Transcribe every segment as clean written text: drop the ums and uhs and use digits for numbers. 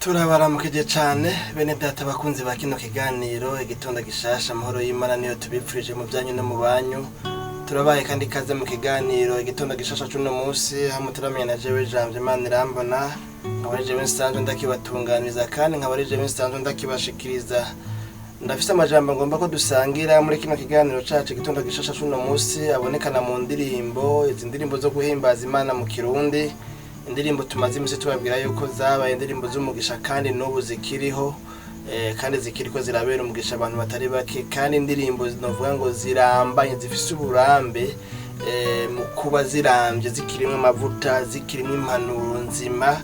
Turabaramukije cyane bene data bakunzi ba kino kiganiro igitondo gishasha amahoro y'Imana niyo tubipfurije mu byanyu no mu banyu. Turabaye kandi ikaze mu kiganiro igitondo gishasha cy'uno munsi hamwe turamenye na jewe Jamje Imana irambona nkabarije bensanzwe ndakibatunganiza kandi nkabarije bensanzwe ndakibashikiriza. Ndafise amajambo ngomba ko dusangira muri kino kiganiro cacu igitondo gishasha cy'uno munsi abonekana mu ndirimbo, izi ndirimbo zo guhimbaza Imana mu Kirundi. Indirimbo tumaze imisi tubabwira yuko zabaye indirimbo z'umugisha kandi n'ubu zikiriho kandi zikiriko zirabera umugisha abantu batari bake, kandi indirimbo zinovuga ngo zirambanye zifise uburambe mu kuba zirambye zikirimo amavuta zikirimo impanuro nzima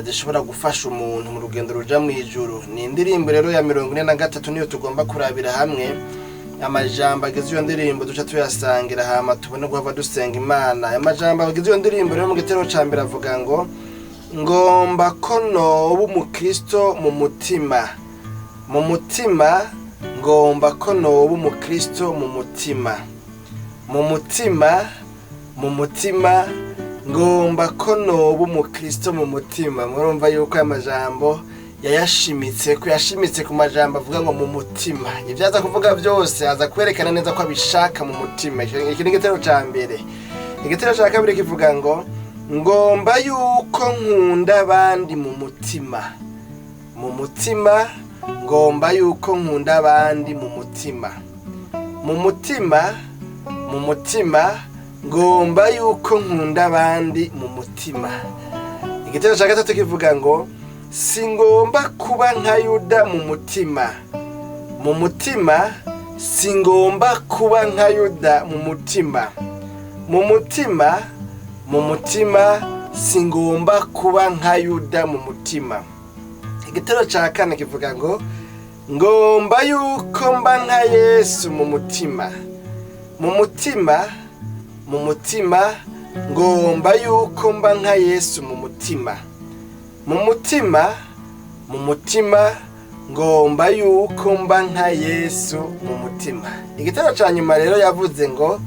zishobora gufasha umuntu mu rugendo ruja mu ijuru. Ni indirimbo rero ya 43 niyo tugomba kurabira hamwe amajambo agize iyo ndirimbo duca tuyasangira hama tubone guhava dusenga Imana. Amajambo agize iyo ndirimbo rero mu gitero ca mbere avuga ngo ngomba ko noba umukristo mu mutima, mu mutima ngomba ko noba umukristo mu mutima, mu mutima, mu mutima ngomba ko noba umukristo mu mutima. Murumva yuko amajambo yayashimitse ko yashimitse ku majambo avuga ngo mu mutima. Ivyo aza kuvuga byose aza kwerekana neza ko abishaka mu mutima. Iki ni igitero ca mbere. Igitero ca kabiri kivuga ngo ngomba yuko nkunda abandi mu mutima, mu mutima ngomba yuko nkunda abandi mu mutima, mu mutima, mu mutima ngomba yuko nkunda abandi mu mutima. Igitero ca gatatu kivuga ngo singomba kuba nka Yuda mu mutima, mu mutima singomba kuba nka Yuda mu mutima, mu mutima, mu mutima singomba kuba nka Yuda mu mutima. Igitero ca kane kivuga ngo ngomba yuko mba nka Yesu mu mutima, mu mutima, mu mutima ngomba yuko mba nka Yesu mu mutima, mu mutima, mu mutima ngomba yuko mba nka Yesu mu mutima. Igitero ca nyuma rero yavuze ngo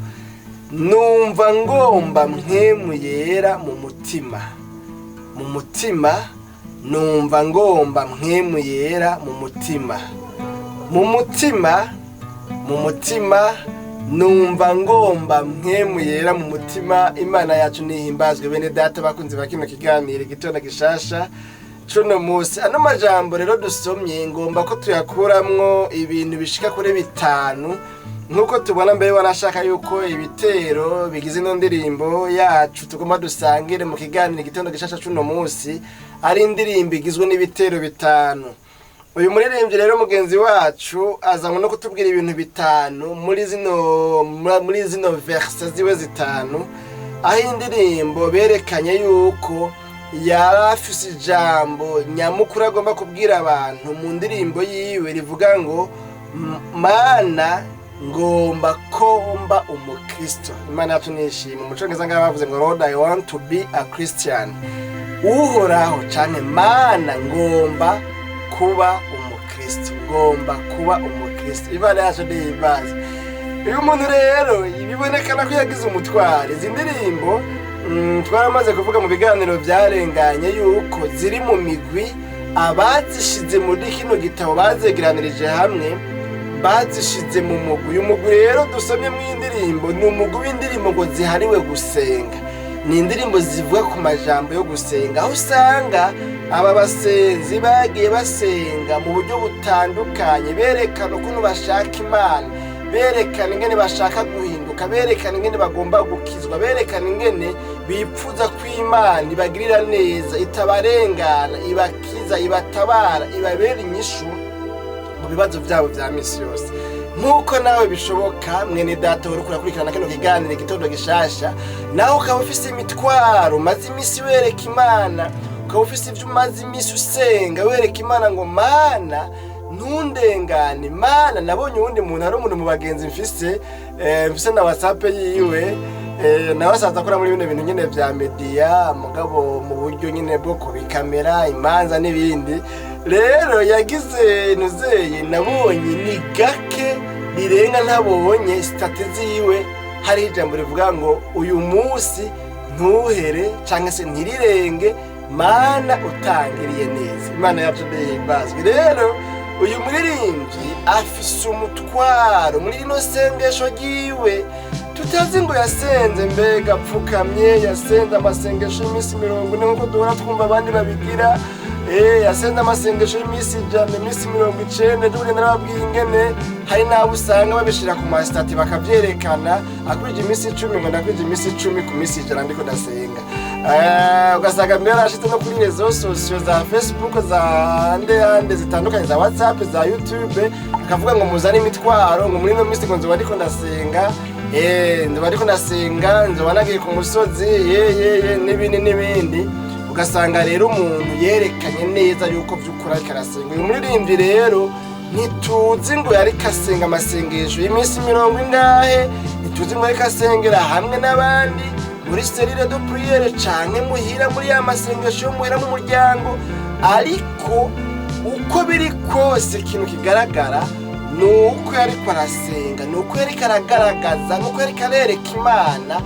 numva ngomba mpwemu yera mu mutima, mu mutima numva ngomba mpwemu yera mu mutima, mu mutima, mu mutima numva ngomba mpwemu yera mu mutima. Imana yacu nihimbazwe bene data bakunzi ba kino kiganiro igitondo gishasha cuno munsi. Ano majambo rero dusomye ngomba ko tuyakuramwo ibintu bishika kuri 5 nkuko tubona mbere wanashaka yuko ibitero bigize no ndirimbo yacu tugomba dusangire mu kiganiro igitondo gishasha cuno munsi ari indirimbo igizwe n'ibitero 5. Uyu muririmbyi rero mugenzi wacu azanwe no kutubwira ibintu 5 muri zino verse ziwe 5 aho indirimbo berekanye yuko yarafise ijambo nyamukuru agomba kubwira abantu mu ndirimbo yiwe rivuga ngo mana ngomba komba umukristo. Imana yacu nishimye. Mu Congereza ngaho bavuze ngo Lord I want to be a Christian. Uhoraho cyane mana ngomba kuba umukristo, ngomba kuba umukristo. Imana yacu ndibaza uyu muntu rero ibibonekana ko yagize umutware. Izi ndirimbo twaramaze kuvuga mu biganiro byarenganye yuko ziri mu migwi abazishize muri kino gitabo bazegeranirije hamwe bazishize mu mugwi. Uyu mugwi rero dusomye mu indirimbo ni umugwi w'indirimbo ngo zihariwe gusenga. Ni indirimbo zivuga ku majambo yo gusenga, aho usanga aba basenzi bagiye basenga mu buryo butandukanye, berekana ukuntu bashaka Imana, berekana ingene bashaka guhinduka, berekana ingene bagomba gukizwa, berekana ingene bipfuza ko Imana ibagirira neza, itabarengana, ibakiza, ibatabara, ibabera inyishu mu bibazo byabo bya misi yose. Nkuko nawe bishoboka mwene data uri kurakurikirana kino kiganiro igitondo gishasha, nawe ukaba ufise imitwaro maze imisi wereka Imana, ukaba ufise ibyo umaze imisi usenga wereka Imana ngo mana ntundengane. Mana nabonye uwundi muntu ari umuntu mu bagenzi mfise na WhatsApp yiwe nawe asaza akora muri bino bintu nyene vya media mugabo mu buryo nyene bwo kubikamera imanza n'ibindi. Rero yagize nuzeye nabonye ni gake birenga ntabonye statizi yiwe hari ijambo rivuga ngo uyu munsi ntuhere canke se ntirirenge mana utangiriye neza. Imana yacu nihimbazwe. Rero uyu muririmbyi afise umutwaro muri rino sengesho ryiwe tutazi ngo yasenze mbega apfukamye, yasenze amasengesho y'iminsi 40 nkuko duhora twumva abandi babigira. Yasenze amasengesho y'iminsi 100, iminsi 90. Dore narababwiye ingene hari n'abo usanga babishira ku masitati bakavyerekana, akwije iminsi 10 ngo ndakwije iminsi 10 ku minsi 100 ndiko ndasenga. Ugasanga mbere arashitse no kuri rezo sosiyo za Facebook, za ande zitandukanye, za WhatsApp, za YouTube, akavuga ngo muzane imitwaro ngo muri no minsi ngo nzoba ndiko ndasenga. Nzoba ndiko ndasenga, nzoba nagiye ku musozi, n'ibindi. Ugasanga rero umuntu yerekanye neza yuko vy'ukuri ariko arasenga. Uyu muririmbyi rero ntituzi ngo yariko asenga amasengesho y'iminsi 40, ntituzi ngo yariko asengera hamwe n'abandi muri serire de priere canke muhira muri ya masengesho yo muhira mu muryango. Ariko uko biri kose ikintu kigaragara nuko yariko arasenga, nuko yariko aragaragaza, nuko yariko arereka Imana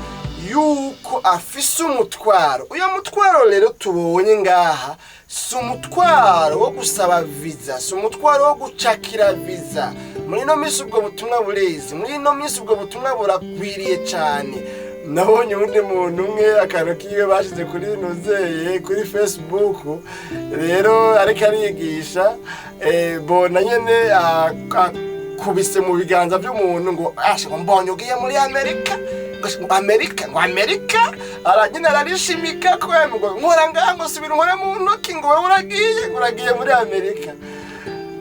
yuko afise umutwaro. Uyo mutwaro rero tubonye ngaha si umutwaro wo gusaba visa, si umutwaro wo gucakira visa. Muri no minsi ubwo butumwa burezi, muri no minsi ubwo butumwa burakwiriye cyane. Nabonye undi muntu umwe akantu kiwe bashize kuri nozeye kuri Facebook, rero ariko arigisha bona nyene kubise mu biganza by'umuntu ngo ngo mbonye ugiye muri Amerika aragina ararishimika ko ngo nkora ngango subira nkora mu ntoki ngo wewe uragiye muri Amerika.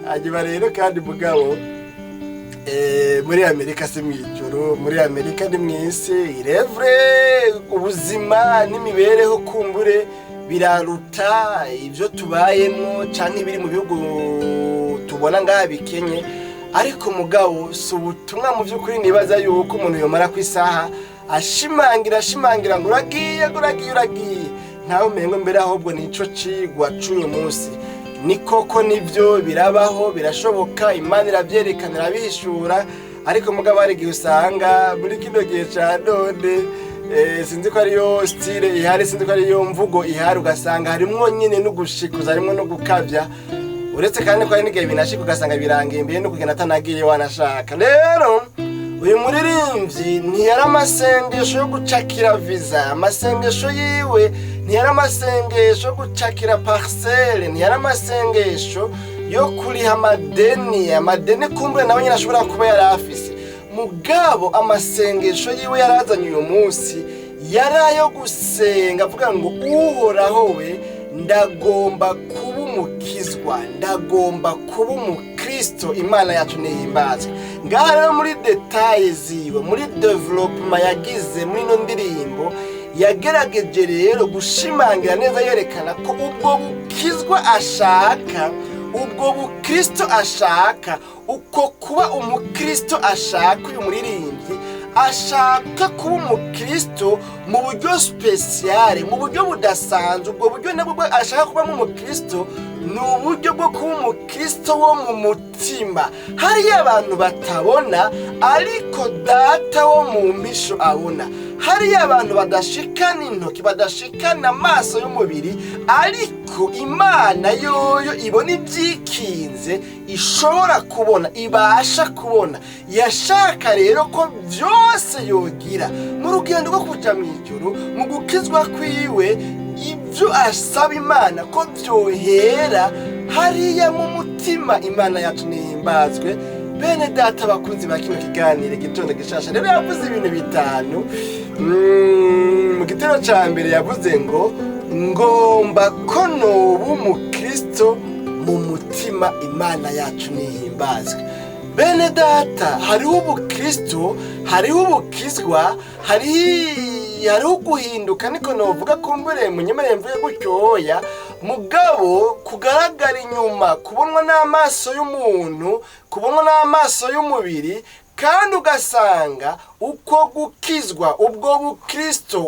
Agiba rero kandi mugabo muri Amerika se mwijoro, muri Amerika ni mwisi irevre ubuzima n'imibereho kumbure biraruta ivyo tubayemo canke biri mu bihugu tubona ngaha bikenye. Ariko mugabo si ubutumwa mu by'ukuri nibaza yuko umuntu yomara ku isaha ashimangira ngo uragiye ntawe umengo mbere ahubwo nico cigwa c'uyu munsi. Ni koko nivyo birabaho, birashoboka, Imana iravyerekana irabihishura. Ariko mugabo ari gihe usanga muri kino gihe ca none sinzi ko ariyo style ihari, sinzi ko ariyo mvugo ihari, ugasanga harimwo nyine no gushikuza, harimwo no gukavya. Uretse kandi ko ari n'igihe binashika ugasanga birangiye mbere no kugenda atanagiye wanashaka. Rero uyu muririmbyi ntiyari amasengesho yo gucakira visa, amasengesho yiwe ntiyari amasengesho yo gucakira parcelle, ntiyari amasengesho yo kuriha amadeni kumbure nawe nyine ashobora kuba yari afise. Mugabo amasengesho yiwe yarazanye uyu munsi yari ayo gusenga, avuga ngo uhoraho we ndagomba kuba umukizwa, ndagomba kuba umukristo. Imana yacu nihimbazwe. Ngaha rero muri details ziwe, muri development yagize muri no ndirimbo, yagerageje rero gushimangira neza yerekana ko ubwo bukizwa ashaka, ubwo bukristo ashaka, uko kuba umukristo ashaka uyu muririmbyi ashaka kuba umukristo mu buryo special, mu buryo budasanzwe. Ubwo buryo nabwo ashaka kuba mu mukristo ni uburyo bwo kuba umukristo wo mu mutima. Hari abantu batabona ariko data wo mu mpisho abona. Hari abantu badashikana intoki, badashikana amaso y'umubiri, ariko Imana yoyo ibona ibyikinze, ishobora kubona, ibasha kubona. Yashaka rero ko byose yogira mu rugendo rwo kuja mu ijuru, mu gukizwa kwiwe, ibyo asaba Imana ko byohera hariya mu mutima. Imana yacu nihimbazwe. Bene data bakunzi ba kino kiganiro igitondo gishasha, rero yavuze ibintu bitanu. Mu gitero ca mbere yavuze ngo ngomba ko noba umukristo mu mutima. Imana yacu nihimbazwe. Bene data, hariho ubukristo, hariho ubukizwa, hariho guhinduka, niko novuga kumbure munyemere mvuye gutyoya. Mugabo kugaragara inyuma, kubonwa n'amaso y'umuntu, kubonwa n'amaso y'umubiri, kandi ugasanga uko gukizwa, ubwo bukristo,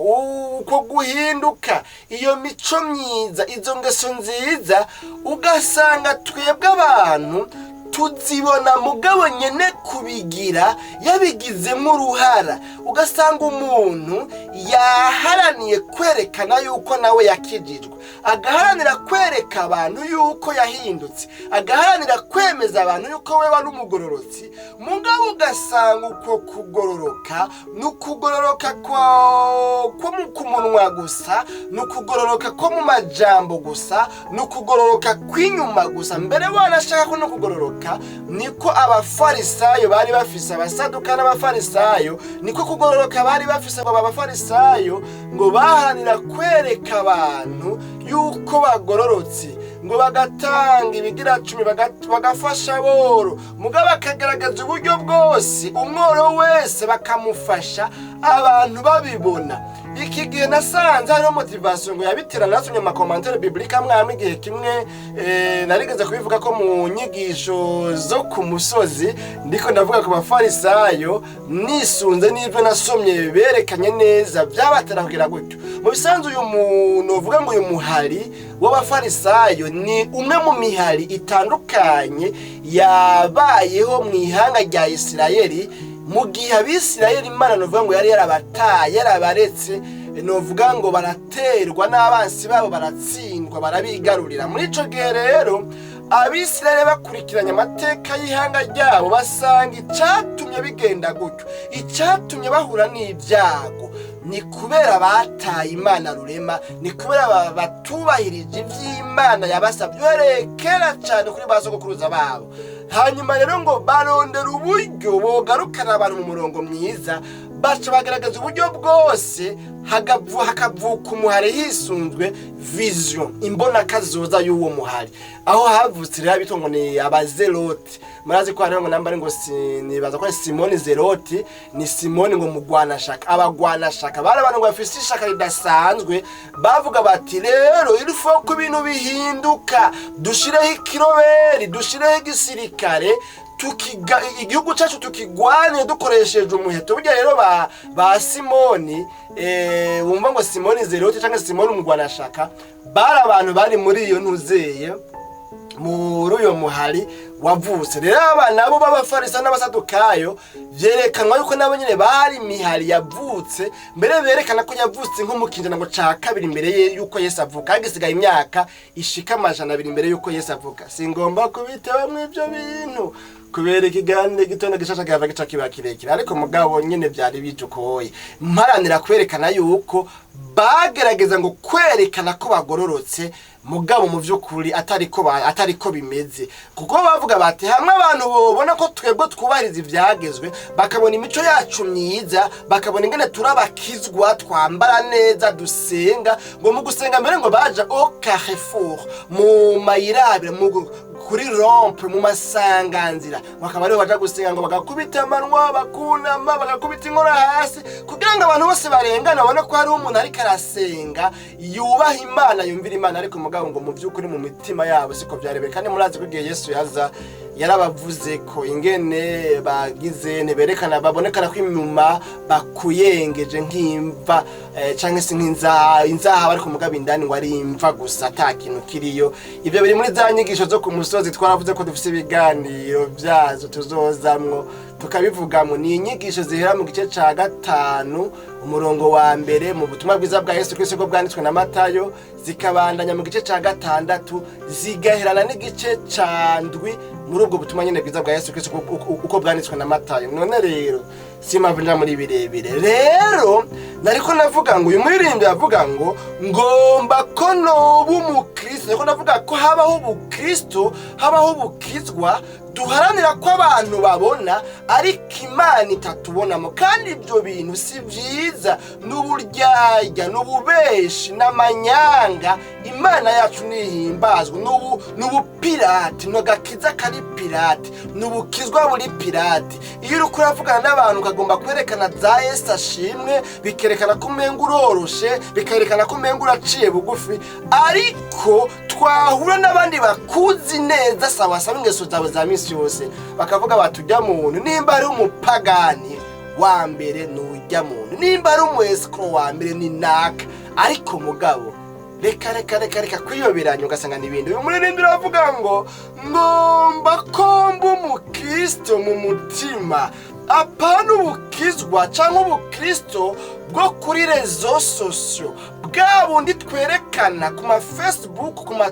uko guhinduka, iyo mico myiza, izo ngeso nziza, ugasanga twebwe abantu tuzibona mugabo nyene kubigira yabigizemo uruhara, ugasanga umuntu yaharaniye kwerekana yuko nawe yakijijwe, agaharanira kwereka abantu yuko yahindutse, agaharanira kwemeza abantu yuko we wari umugororotsi, mugabo ugasanga uko kugororoka n'ukugororoka ko mu munwa gusa, n'ukugororoka ko mu majambo gusa, n'ukugororoka kw'inyuma gusa. Mbere wanashaka ko no kugororoka niko abafarisayo bari bafise, abasaduka n'abafarisayo niko kugororoka bari bafise. Abo abafarisayo ngo baharanira kwereka abantu yuko bagororotse, ngo bagatanga ibigira 10 bagafasha boro, mugabo bakagaragaza uburyo bwose umworo wese bakamufasha abantu babibona. Iki gihe nasanze hariho motivation ngo yabitera nasomye amakomantere biblika mwami igihe kimwe narigeze kubivuga ko mu nyigisho zo ku musozi ndiko ndavuga ku bafarisayo nisunze n'ibyo nasomye berekanye neza byabatera kugira gutyo. Mu bisanzwe uyu muntu uvuga ngo uyu muhari w'abafarisayo ni umwe mu mihari itandukanye yabayeho mu ihanga rya Isirayeli, mu gihe Abisirayeli Imana novuga ngo yari yarabataye yarabaretse, novuga ngo baraterwa n'abansi babo, baratsindwa, barabigarurira. Muri ico gihe rero Abisirayeli bakurikiranye amateka y'ihanga ryabo basanga icatumye bigenda gutyo, icatumye bahura n'ibyago ni kubera bataye Imana rurema, ni kubera batubahirije ivy'Imana yabasabye kera cyane kuri basogokuruza babo. Hanyuma rero ngo barondera uburyo bogarukana abantu mu murongo mwiza, baca bagaragaza uburyo bwose hakavuka umuhari hisunzwe vision, imbona kazoza y'uwo muhari. Aho havutse rero bitongo ni abazelote. Murazi ko hariho ngo nambare ngo nibaza ko Simoni Zeloti, ni Simoni ngo mugwana shaka. Abagwana shaka bari abantu ngo bafise ishaka ridasanzwe, bavuga bati rero ilifo ko ibintu bihinduka, dushireho ikiroberi, dushireho igisirikare, igihugu cyacu tukigwane dukoresheje umuheto. Burya rero ba Simoni wumva ngo Simoni Zeloti cyangwa Simoni umugwana shaka bari abantu bari muri iyo ntuzeye muri uyo muhari wavutse. Rero abana bo b'abafarisayo n'abasadukayo byerekanwa yuko nabo nyine bari mihari yavutse, mbere berekana ko yavutse nko mu kinjana ngo ca kabiri imbere yuko Yesu avuka, agisigaye imyaka ishika 200 imbere yuko Yesu avuka. Singomba kubitewe mu ibyo bintu kubera ikiganiro igitondo gishasha gava gica kiba kirekire, ariko mugabo nyine byari bijukoye mparanira kwerekana yuko bagerageza ngo kwerekana ko bagororotse, mugabo mu by'ukuri atariko bimeze. Kuko bavuga bati hamwe abantu bobona ko twebwe twubahiriza ivyagezwe, bakabona imico yacu myiza, bakabona ingene turabakizwa, twambara neza, dusenga, ngo mu gusenga mbere ngo baja au Carrefour, mu mayirabire, kuri rompe, mu masanganzira, bakaba rero baja gusenga ngo bagakubita amanwa, bakunama, bagakubita inkora hasi, kugira ngo abantu bose barengana babone ko hari umuntu ariko arasenga yubaha Imana, yumvira Imana. Ariko mugabo ngo mu by'ukuri mu mitima yabo siko byarebeka. Kandi murazi ko igihe Yesu yaza yarabavuze ko ingene bagize neberekana babonekana ko inyuma bakuyengeje nk'imva canke se nk'inzaha, ariko mugabo indani ngo ari imva gusa ata kintu kiriyo. Ibyo biri muri za nyigisho zo ku musozi twaravuze ko dufise ibiganiro byazo tuzozamwo tukabivugamo. Ni inyigisho zihera mu gice ca 5 umurongo wa mbere mu butumwa bwiza bwa Yesu Kristo ko bwanditswe na Matayo, zikabandanya mu gice ca 6 zigaherana n'igice ca 7 muri ubwo butumwa nyine bwiza bwa Yesu Kristo uko bwanditswe na Matayo. None rero simavunja muri birebire, rero nariko navuga ngo uyu muririmbyi yavuga ngo ngomba ko noba umukristo, nariko navuga ko habaho ubukristo, habaho ubukizwa, duharanira ko abantu babona ariko Imana itatubonamo. Kandi ibyo bintu si byiza, n'uburyarya, n'ububeshi, n'amanyanga. Imana yacu nihimbazwe, n'ubupirati, n'agakiza kari pirati, n'ubukizwa buri pirati. Iyo uri kuravugana n'abantu ukagomba kwerekana za Yesu ashimwe, bikerekana ko umenga uroroshe, bikerekana ko umenga uraciye bugufi, ariko twahura n'abandi bakuzi neza sawa sawa ingeso zawe za misi yose, bakavuga batujya muntu nimba ari umupagani wa mbere n'ujya muntu, nimba ari umwescro wa mbere ni naka. Ariko mugabo reka kwiyoberanya ugasanga n'ibindi. Uyu muririmbyi aravuga ngo ngomba komba umukristo mu mutima, apana ubukizwa cyangwa ubukristo bwo kuri rezo sosio, bwa bundi twerekana ku ma Facebook, ku ma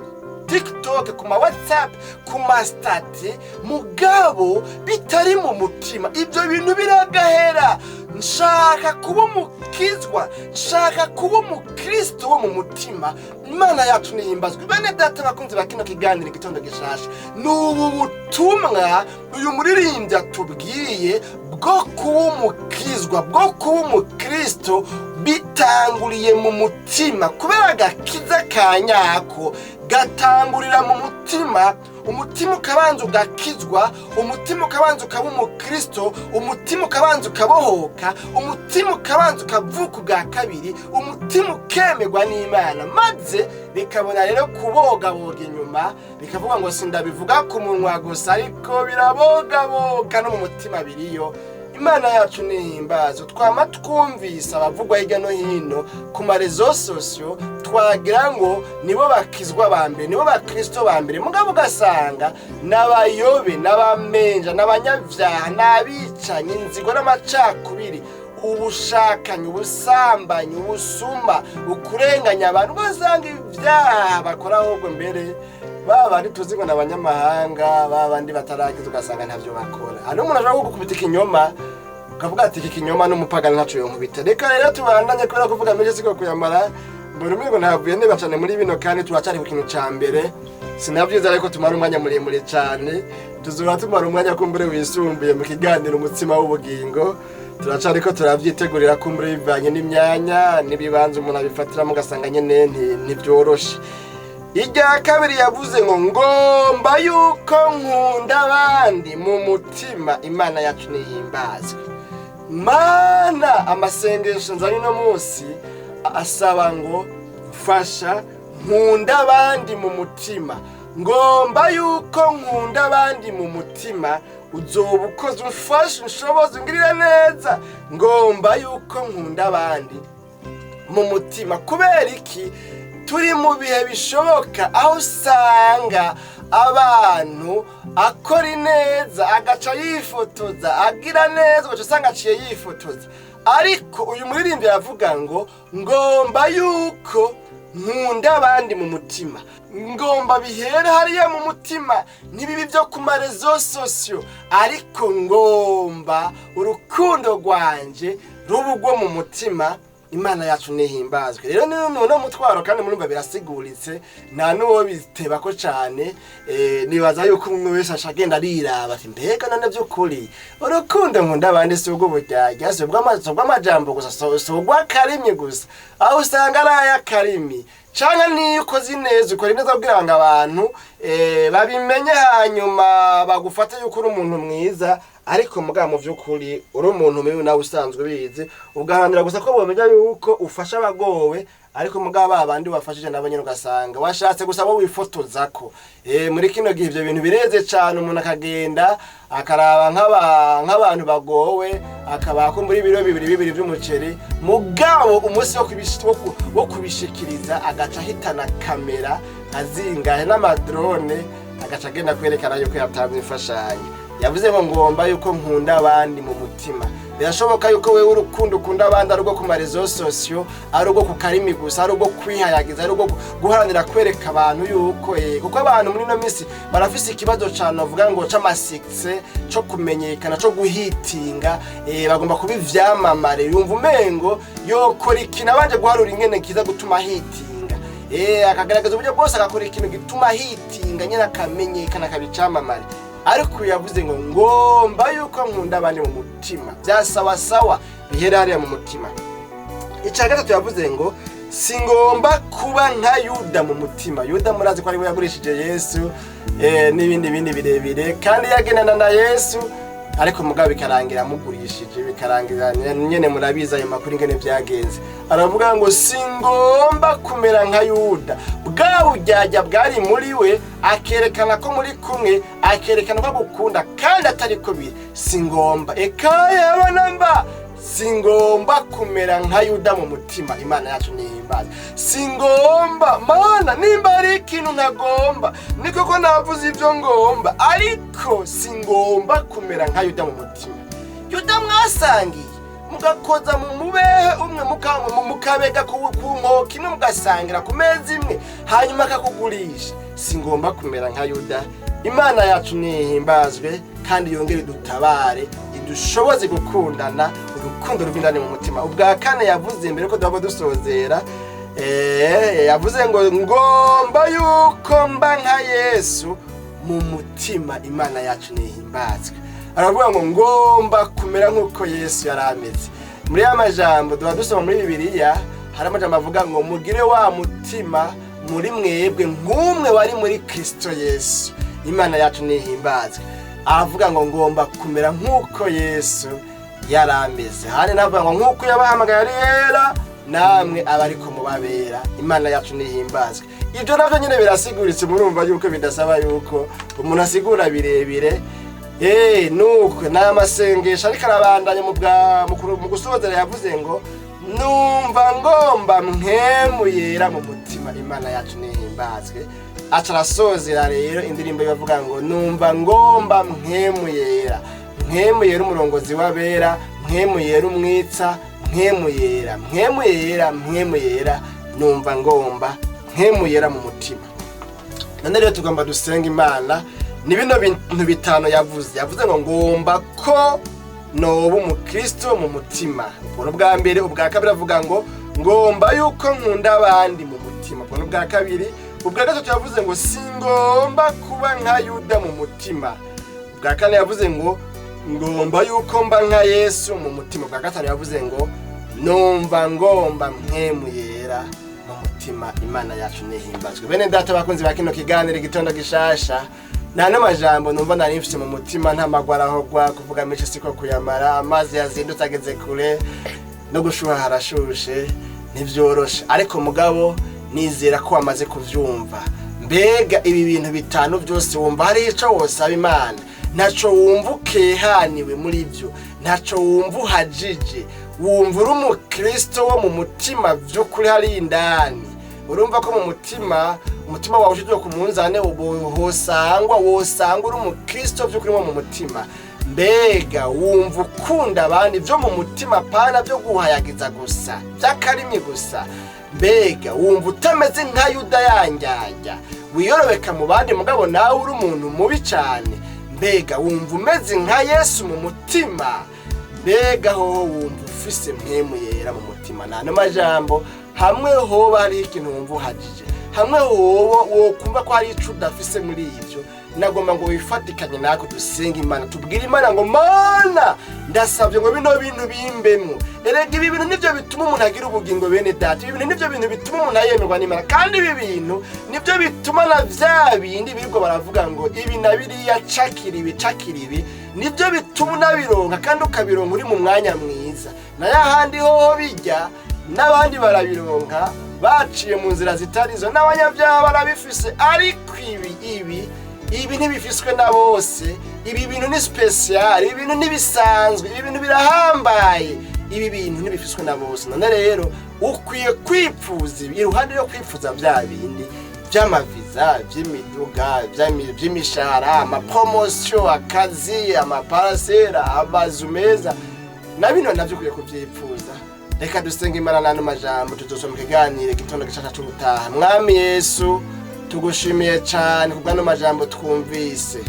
TikTok, ku ma WhatsApp, ku ma stati, mugabo bitari mu mutima. Ibyo bintu biragahera. Nshaka kuba umukizwa, nshaka kuba umukristo wo mu mutima. Imana yacu nihimbazwe. Bene data bakunzi bakino kiganiro igitondo gishasha, n'ubu butumwa uyu muririmbyi atubwiye bwo kuba umukizwa, bwo kuba umukristo, bitanguriye mu mutima. Kubera agakiza kanyako gatangurira mu mutima. Umutima ukabanza ugakizwa, umutima ukabanza ukaba umukristo, umutima ukabanza ukabohoka, umutima ukabanza ukavuka ubwa kabiri, umutima ukemegwa n'Imana, maze bikabona rero kubogaboga inyuma, bikavuga ngo sindabivuga ku munwa gusa ariko birabogaboga no mu mutima biriyo. Imana yacu nihimbazo. Twama twumvise abavugwa hirya no hino ku marezo sosio, twagira ngo nibo bakizwa ba mbere, nibo bakristo ba mbere, mugabo ugasanga n'abayobe, n'abamenja, n'abanyavyaha, n'abicanyi, inzigo n'amacakubiri, ubushakanyi, ubusambanyi, ubusuma, ukurenganya abantu, ugasanga ibyaha bakora ahubwo mbere baba ntituzi ngo n'abanyamahanga, babandi batarakiza ugasanga ntavyo bakora. Hano umuntu ashobora gukubita ikinyoma ukavuga ati iki kinyoma n'umupagani ntaco yonkubita. Reka rero tubandanye kubera kuvuga menshi siko kuyamara, mbona umwe ngo ntavuye neba cyane muri bino kandi turacari ku kintu ca mbere. Sinavyiza ariko tumara umwanya muremure cyane, tuzura tumara umwanya kumbure wisumbuye mu kiganiro umutima w'ubugingo. Turacari ko turavyitegurira kumbure bivanye n'imyanya n'ibibanza umuntu abifatira mu gasanga nyene ntibyoroshe. Ijya kabiri yavuze ngo ngomba yuko nkunda abandi mu mutima. Imana yacu nihimbazwe. Mana amasengesho nzanye no munsi asaba ngo fasha nkunda abandi mu mutima. Ngomba yuko nkunda abandi mu mutima, uzoba ukoze umfasha unshoboze ungirira neza. Ngomba yuko nkunda abandi mu mutima. Kubera iki? Turi mu bihe bishoboka aho usanga abantu akora neza agaca yifotoza, agira neza ugaca usanga aciye yifotoza. Ariko uyu muririmbyi aravuga ngo ngomba yuko nkunda abandi mu mutima. Ngomba bihere hariya mu mutima, ntibibi byo ku marezo sosio, ariko ngomba urukundo rwanje rubugwo mu mutima. Imana yacu nihimbazwe. Rero no mutwaro kandi murumva birasiguritse, nta nuwo biteba ko cyane. Nibaza yuko umwe wese ashagenda ariraba ati mbega none by'ukuri urukundo nkunda abandi si ubwo buryarya, si ubw'amajambo gusa, si ubw'akarimi gusa, aho usanga ari ay'akarimi. Cyangwa niyo ukoze neza, ukora neza kugira ngo abantu babimenye, hanyuma bagufate yuko uri umuntu mwiza, ariko mugabo mu by'ukuri uri umuntu mubi nawe usanzwe bizi, ugahanira gusa ko bomenya yuko ufasha abagowe, ariko mugabo abandi wafashije nabo nyine ugasanga washatse gusa bo wifotozako. Muri kino gihe ibyo bintu bireze cyane, umuntu akagenda akaraba nk'abantu bagowe, akabako muri biro bibiri by'umuceri, mugabo umunsi wo kubishikiriza agaca hitana kamera azingahe n'amadrone, agaca agenda kwerekana yuko yatanze imfashanyo. Yavuze ngo ngomba yuko nkunda abandi mu mutima. Birashoboka yuko wewe urukundo ukunda abandi ari rwo ku marezo sosio, ari rwo ku karimi gusa, ari rwo kwihayagiza, ari rwo guharanira kwereka abantu yuko kuko abantu muri no minsi barafise ikibazo cyane avuga ngo c'amasikse, cyo kumenyekana, cyo guhitinga, bagomba kubivyamamare. Yumva umengo yokora ikintu abanje guharura ingene kiza gutuma hitinga, akagaragaza uburyo bwose agakora ikintu gituma hitinga nyine akamenyekana akabicamamare. Ariko yavuze ngo ngomba yuko nkunda abandi mu mutima. Byasawa bihera hariya mu mutima. Icya gatatu yavuze ngo singomba kuba nka Yuda mu mutima. Yuda murazi ko ari we yagurishije Yesu n'ibindi birebire, kandi yagendana na Yesu, ariko mugabo bikarangira mugurishije, bikarangira nyene murabiza ayo makuru ingene byagenze. Aravuga ngo singomba kumera nka Yuda, bwa bujyajya bwari muri we, akerekana ko muri kumwe, akerekana ko gukunda kandi atari ko biri. Singomba ekaya abana mba singomba kumera nka Yuda mu mutima. Imana yacu nihimbaza. Singomba mana nimba ari ikintu ntagomba ni koko navuze ibyo ngomba, ariko singomba kumera nka Yuda mu mutima. Yuda mwasangiye mugakoza mu mubehe umwe mukabega ku nkoki imwe mugasangira ku meza imwe hanyuma akakugurisha. Singomba kumera nka Yuda. Imana yacu nihimbazwe kandi yongere dutabare idushoboze gukundana urukundo ruvindane mu mutima. Ubwa kane yavuze mbere ko dabo dusozera yavuze ngo ngomba yuko mba nka Yesu mu mutima. Imana yacu nihimbazwe. Aravuga ngo ngomba kumera nkuko Yesu yarameze. Muri amajambo dusoma muri Bibiliya hari amajambo avuga ngo mugire wa mutima muri mwebwe nk'umwe wari muri Kristo Yesu. Imana yacu nihimbazwe. Avuga ngo ngomba kumera nkuko Yesu yarameze. Hari navuga ngo nkuko yabahamagaye ari yera namwe abariko mubabera. Imana yacu nihimbazwe. Ibyo navyo nyine birasiguritse, murumva yuko bidasaba yuko umuntu asigura birebire. Nuko n'amasengesho ariko arabandanya mu gusozera yavuze ngo numva ngomba mpemu yera mu mutima. Imana yacu nihimbazwe. Acarasozera rero indirimbo bavuga ngo numva ngomba mpemu yera. Mpemu yera umurongozi w'abera, mpemu yera umwitsa, mpemu yera, mpemu yera, mpemu yera, numva ngomba mpemu yera mu mutima. None rero tugomba dusenga Imana. Ni bino bintu bitano yavuze ngo ngomba ko noba umukristo mu mutima. Ubwa mbere, ubwa kabiri avuga ngo ngomba yuko nkunda abandi mu mutima. Ubwa kabiri, ubwa gatatu yavuze ngo singomba kuba nka Yuda mu mutima. Ubwa kane yavuze ngo ngomba yuko mba nka Yesu mu mutima. Ubwa gatanu yavuze ngo numva ngomba mpemu yera mu mutima. Imana yacu nihimbazwe. Bene data bakunzi ba kino kiganiro igitondo gishasha, nta n'amajambo numva nari mfite mu mutima, nta magwara aho gwa kuvuga menshi siko kuyamara. Amazi yazindutse ageze kure no gushuha harashushe ntivyoroshe, ariko mugabo nizera ko wamaze kuvyumva. Mbega ibi bintu bitanu byose wumva hari ico wosaba Imana, ntaco wumva ukehaniwe muri byo, ntaco wumva uhajije, wumva uri umukristo wo mu mutima vy'ukuri hari indani. Urumva ko mu mutima wawe ushizwe ku munzane wosanga uri umukristo vy'ukuri wo mu mutima. Mbega wumva ukunda abandi byo mu mutima, pana byo guhayagiza gusa by'akarimi gusa. Mbega wumva utameze nka Yuda yanjyajya wiyorobeka mu bandi mugabo nawe uri umuntu mubi cyane. Mbega wumva umeze nka Yesu mu mutima. Mbega ho wumva ufise mpemu yera mu mutima. Nano majambo hamwe hoba hari ikintu wumva uhajije, hamwe wo kumva ko hari ico udafise muri ivyo, nagomba ngo wifatikanye nako dusenga Imana. Tubwire Imana ngo Mana ndasavye ngo bino bintu bimbemwo. Erega ibi bintu nivyo bituma umuntu agira ubugingo bene data. Ibi bintu nivyo bintu bituma umuntu ayemerwa n'Imana. Kandi ibi bintu nivyo bituma na vya bindi biriko baravuga ngo ibi na biriya cakiribi nivyo bituma unabironka kandi ukabironka uri mu mwanya mwiza. Na yahandi hoho bijya n'abandi barabironka baciye mu nzira zitarizo, n'abanyabyaha barabifise. Ariko ibi ntibifiswe na bose. Ibi bintu ni special, ibi bintu nibisanzwe, ibi bintu birahambaye. Ibi bintu ntibifiswe na bose. None rero ukwiye kwipfuza iruhande yo kwipfuza bya bindi by'amaviza, by'imiduga, by'imishahara, amapromotion, akazi, amaparasera, amazu meza, na bino navyo ukwiye kuvyipfuza. Reka dusenga Imana nano majambo tuzosoma ikiganiro igitondo gishasha cy'ubutaha. Mwami Yesu tugushimiye cyane kubwano majambo twumvise.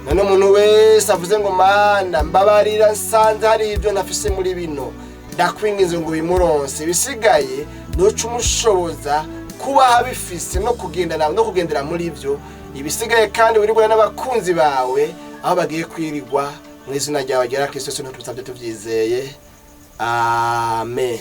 None umuntu wese avuze ngo Mana mbabarira nsanze hari ibyo ntafise muri bino, ndakwinginze ngo bimuronse. Bisigaye nuca umushoboza kuba habifise no kugendera muri ibyo. Ibisigaye kandi wirigwa n'abakunzi bawe aho bagiye kwirigwa mu izina ryawe rya Kristo. Yesu ntutubye tuvyizeye. Amen.